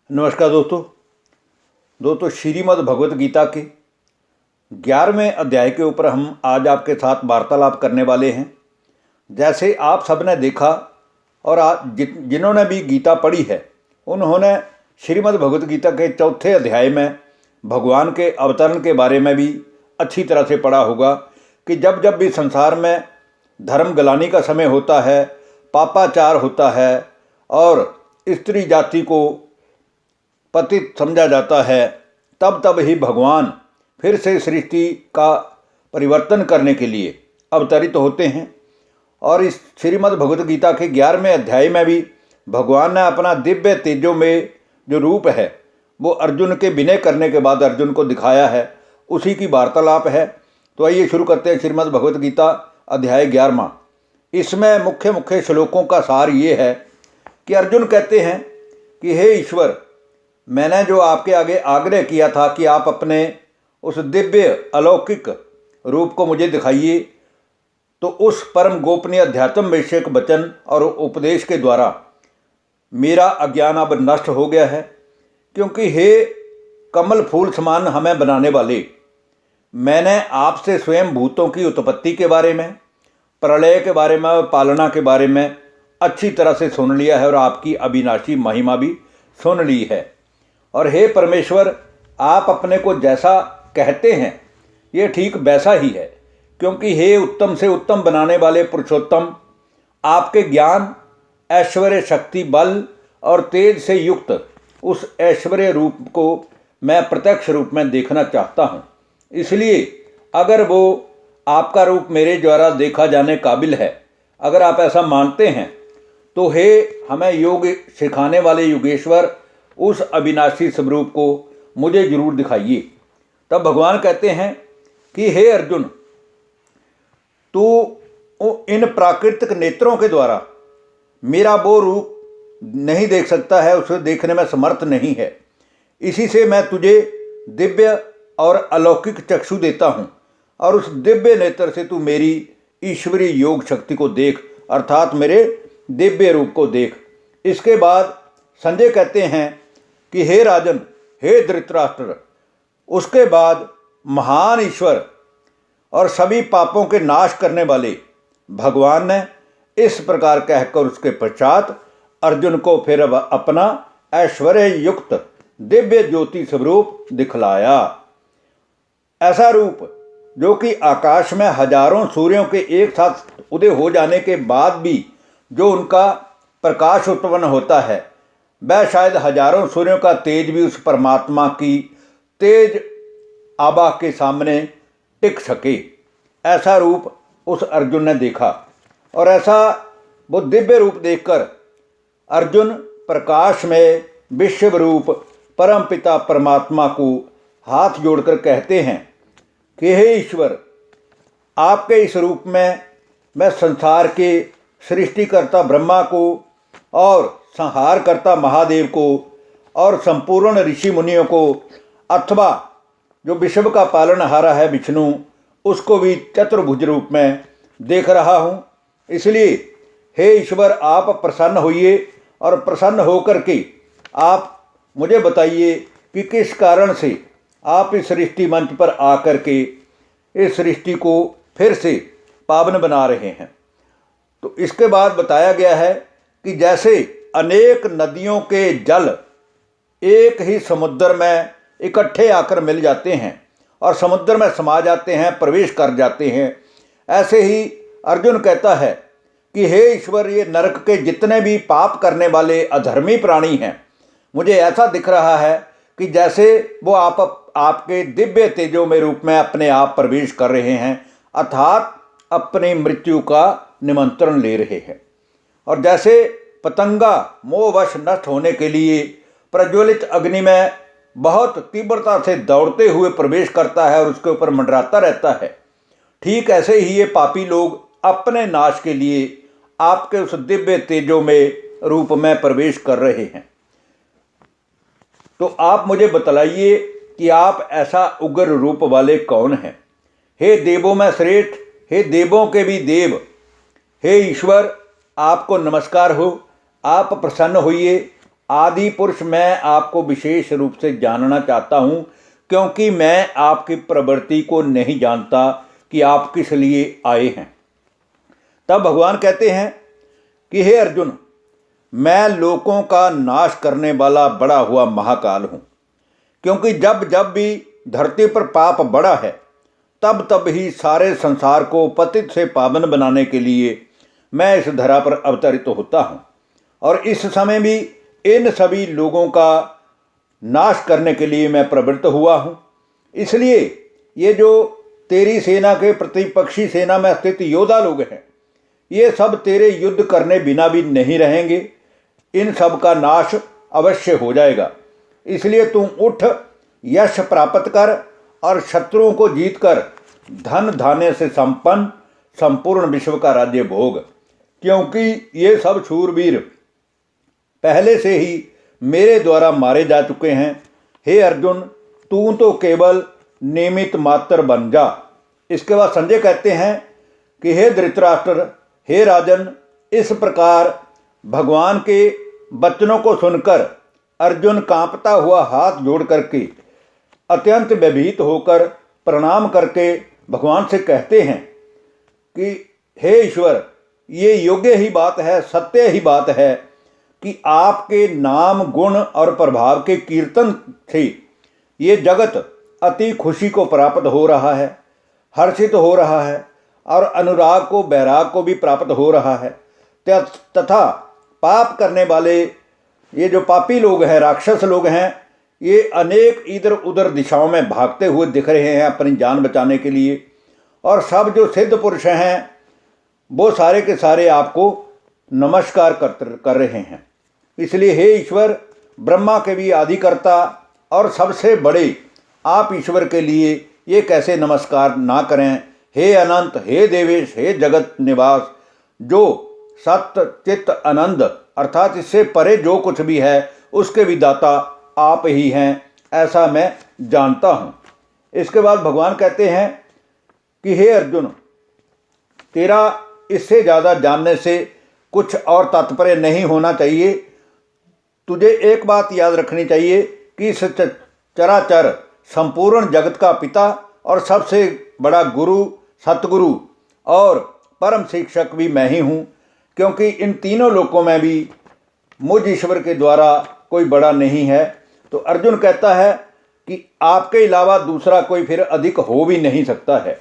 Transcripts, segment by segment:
नमस्कार दोस्तों श्रीमद् भगवत गीता के 11वें अध्याय के ऊपर हम आज आपके साथ वार्तालाप करने वाले हैं। जैसे आप सब ने देखा और जिन्होंने भी गीता पढ़ी है उन्होंने श्रीमद् भगवत गीता के 4थे अध्याय में भगवान के अवतरण के बारे में भी अच्छी तरह से पढ़ा होगा कि जब जब भी संसार में धर्म गलानी का समय होता है, पापाचार होता है और स्त्री जाति को पतित समझा जाता है, तब तब ही भगवान फिर से सृष्टि का परिवर्तन करने के लिए अवतरित होते हैं। और इस श्रीमद् भगवत गीता के 11वें अध्याय में भी भगवान ने अपना दिव्य तेजो में जो रूप है वो अर्जुन के विनय करने के बाद अर्जुन को दिखाया है, उसी की वार्तालाप है। तो आइए शुरू करते हैं श्रीमद् भगवत गीता अध्याय 11वां। इसमें मुख्य श्लोकों का सार ये है कि अर्जुन कहते हैं कि हे ईश्वर, मैंने जो आपके आगे आग्रह किया था कि आप अपने उस दिव्य अलौकिक रूप को मुझे दिखाइए, तो उस परम गोपनीय अध्यात्म विषयक वचन और उपदेश के द्वारा मेरा अज्ञान अब नष्ट हो गया है। क्योंकि हे कमल फूल समान हमें बनाने वाले, मैंने आपसे स्वयं भूतों की उत्पत्ति के बारे में, प्रलय के बारे में और पालना के बारे में अच्छी तरह से सुन लिया है और आपकी अविनाशी महिमा भी सुन ली है। और हे परमेश्वर, आप अपने को जैसा कहते हैं ये ठीक वैसा ही है। क्योंकि हे उत्तम से उत्तम बनाने वाले पुरुषोत्तम, आपके ज्ञान, ऐश्वर्य, शक्ति, बल और तेज से युक्त उस ऐश्वर्य रूप को मैं प्रत्यक्ष रूप में देखना चाहता हूँ। इसलिए अगर वो आपका रूप मेरे द्वारा देखा जाने काबिल है, अगर आप ऐसा मानते हैं, तो हे हमें योग सिखाने वाले योगेश्वर, उस अविनाशी स्वरूप को मुझे जरूर दिखाइए। तब भगवान कहते हैं कि हे अर्जुन, तू इन प्राकृतिक नेत्रों के द्वारा मेरा वो रूप नहीं देख सकता है, उसे देखने में समर्थ नहीं है। इसी से मैं तुझे दिव्य और अलौकिक चक्षु देता हूँ और उस दिव्य नेत्र से तू मेरी ईश्वरीय योग शक्ति को देख, अर्थात मेरे दिव्य रूप को देख। इसके बाद संजय कहते हैं कि हे राजन, हे धृतराष्ट्र, उसके बाद महान ईश्वर और सभी पापों के नाश करने वाले भगवान ने इस प्रकार कहकर उसके पश्चात अर्जुन को फिर अपना ऐश्वर्य युक्त दिव्य ज्योति स्वरूप दिखलाया। ऐसा रूप जो कि आकाश में हजारों सूर्यों के एक साथ उदय हो जाने के बाद भी जो उनका प्रकाश उत्पन्न होता है, वह शायद हजारों सूर्यों का तेज भी उस परमात्मा की तेज आभा के सामने टिक सके। ऐसा रूप उस अर्जुन ने देखा और ऐसा वो दिव्य रूप देखकर अर्जुन प्रकाश में विश्व रूप परम पिता परमात्मा को हाथ जोड़कर कहते हैं कि हे ईश्वर, आपके इस रूप में मैं संसार के सृष्टिकर्ता ब्रह्मा को और संहार करता महादेव को और संपूर्ण ऋषि मुनियों को, अथवा जो विश्व का पालनहारा है विष्णु, उसको भी चतुर्भुज रूप में देख रहा हूँ। इसलिए हे ईश्वर, आप प्रसन्न होइए और प्रसन्न होकर के आप मुझे बताइए कि किस कारण से आप इस सृष्टि मंच पर आकर के इस सृष्टि को फिर से पावन बना रहे हैं। तो इसके बाद बताया गया है कि जैसे अनेक नदियों के जल एक ही समुद्र में इकट्ठे आकर मिल जाते हैं और समुद्र में समा जाते हैं, प्रवेश कर जाते हैं, ऐसे ही अर्जुन कहता है कि हे ईश्वर, ये नरक के जितने भी पाप करने वाले अधर्मी प्राणी हैं, मुझे ऐसा दिख रहा है कि जैसे वो आपके दिव्य तेजो में रूप में अपने आप प्रवेश कर रहे हैं, अर्थात अपनी मृत्यु का निमंत्रण ले रहे हैं। और जैसे पतंगा मोहवश नष्ट होने के लिए प्रज्वलित अग्नि में बहुत तीव्रता से दौड़ते हुए प्रवेश करता है और उसके ऊपर मंडराता रहता है, ठीक ऐसे ही ये पापी लोग अपने नाश के लिए आपके उस दिव्य तेजो में रूप में प्रवेश कर रहे हैं। तो आप मुझे बतलाइए कि आप ऐसा उग्र रूप वाले कौन हैं? हे देवों में श्रेष्ठ, हे देवों के भी देव, हे ईश्वर, आपको नमस्कार हो। आप प्रसन्न होइए आदि पुरुष मैं आपको विशेष रूप से जानना चाहता हूँ, क्योंकि मैं आपकी प्रवृत्ति को नहीं जानता कि आप किस लिए आए हैं। तब भगवान कहते हैं कि हे अर्जुन, मैं लोकों का नाश करने वाला बड़ा हुआ महाकाल हूँ, क्योंकि जब जब भी धरती पर पाप बढ़ा है तब तब ही सारे संसार को पतित से पावन बनाने के लिए मैं इस धरा पर अवतरित होता हूँ, और इस समय भी इन सभी लोगों का नाश करने के लिए मैं प्रवृत्त हुआ हूँ। इसलिए ये जो तेरी सेना के प्रतिपक्षी सेना में स्थित योद्धा लोग हैं, ये सब तेरे युद्ध करने बिना भी नहीं रहेंगे, इन सब का नाश अवश्य हो जाएगा। इसलिए तुम उठ, यश प्राप्त कर और शत्रुओं को जीतकर धन धान्य से संपन्न संपूर्ण विश्व का राज्य भोग, क्योंकि ये सब शूरवीर पहले से ही मेरे द्वारा मारे जा चुके हैं। हे अर्जुन, तू तो केवल निमित्त मात्र बन जा। इसके बाद संजय कहते हैं कि हे धृतराष्ट्र, हे राजन, इस प्रकार भगवान के वचनों को सुनकर अर्जुन कांपता हुआ हाथ जोड़ करके अत्यंत भयभीत होकर प्रणाम करके भगवान से कहते हैं कि हे ईश्वर, ये योग्य ही बात है, सत्य ही बात है कि आपके नाम गुण और प्रभाव के कीर्तन से ये जगत अति खुशी को प्राप्त हो रहा है, हर्षित हो रहा है, और अनुराग को बैराग को भी प्राप्त हो रहा है। तथा पाप करने वाले ये जो पापी लोग हैं, राक्षस लोग हैं, ये अनेक इधर उधर दिशाओं में भागते हुए दिख रहे हैं अपनी जान बचाने के लिए, और सब जो सिद्ध पुरुष हैं वो सारे के सारे आपको नमस्कार कर रहे हैं। इसलिए हे ईश्वर, ब्रह्मा के भी आदिकर्ता और सबसे बड़े आप ईश्वर के लिए ये कैसे नमस्कार ना करें। हे अनंत, हे देवेश, हे जगत निवास, जो सत्य चित्त आनंद अर्थात इससे परे जो कुछ भी है उसके भी दाता आप ही हैं, ऐसा मैं जानता हूँ। इसके बाद भगवान कहते हैं कि हे अर्जुन, तेरा इससे ज़्यादा जानने से कुछ और तात्पर्य नहीं होना चाहिए। तुझे एक बात याद रखनी चाहिए कि इस चराचर संपूर्ण जगत का पिता और सबसे बड़ा गुरु, सतगुरु और परम शिक्षक भी मैं ही हूँ, क्योंकि इन तीनों लोकों में भी मुझ ईश्वर के द्वारा कोई बड़ा नहीं है। तो अर्जुन कहता है कि आपके अलावा दूसरा कोई फिर अधिक हो भी नहीं सकता है।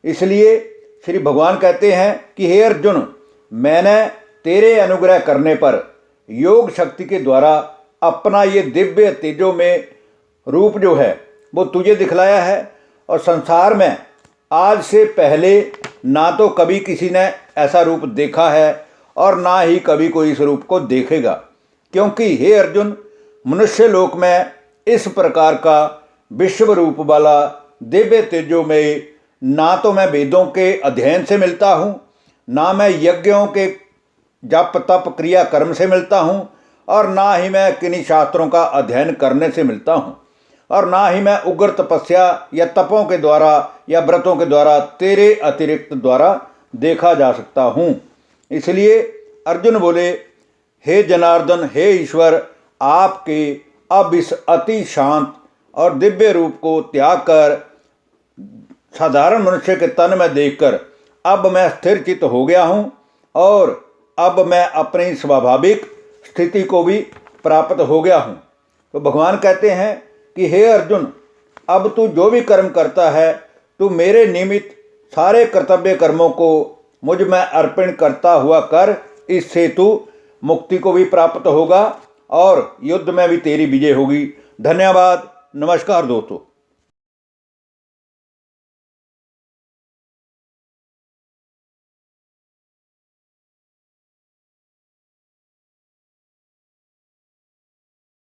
इसलिए श्री भगवान कहते हैं कि हे अर्जुन, मैंने तेरे अनुग्रह करने पर योग शक्ति के द्वारा अपना ये दिव्य तेजो में रूप जो है वो तुझे दिखलाया है, और संसार में आज से पहले ना तो कभी किसी ने ऐसा रूप देखा है और ना ही कभी कोई इस रूप को देखेगा, क्योंकि हे अर्जुन, मनुष्य लोक में इस प्रकार का विश्व रूप वाला दिव्य तेजो में ना तो मैं वेदों के अध्ययन से मिलता हूँ, ना मैं यज्ञों के जप तप क्रिया कर्म से मिलता हूँ, और ना ही मैं किन्हीं शास्त्रों का अध्ययन करने से मिलता हूँ, और ना ही मैं उग्र तपस्या या तपों के द्वारा या व्रतों के द्वारा तेरे अतिरिक्त द्वारा देखा जा सकता हूँ। इसलिए अर्जुन बोले, हे जनार्दन, हे ईश्वर, आपके अब इस अति शांत और दिव्य रूप को त्याग कर साधारण मनुष्य के तन में देखकर अब मैं स्थिर चित्त हो गया हूँ, और अब मैं अपनी स्वाभाविक स्थिति को भी प्राप्त हो गया हूँ। तो भगवान कहते हैं कि हे अर्जुन, अब तू जो भी कर्म करता है, तू मेरे निमित्त सारे कर्तव्य कर्मों को मुझ में अर्पण करता हुआ कर। इससे तू मुक्ति को भी प्राप्त होगा और युद्ध में भी तेरी विजय होगी। धन्यवाद। नमस्कार दोस्तों।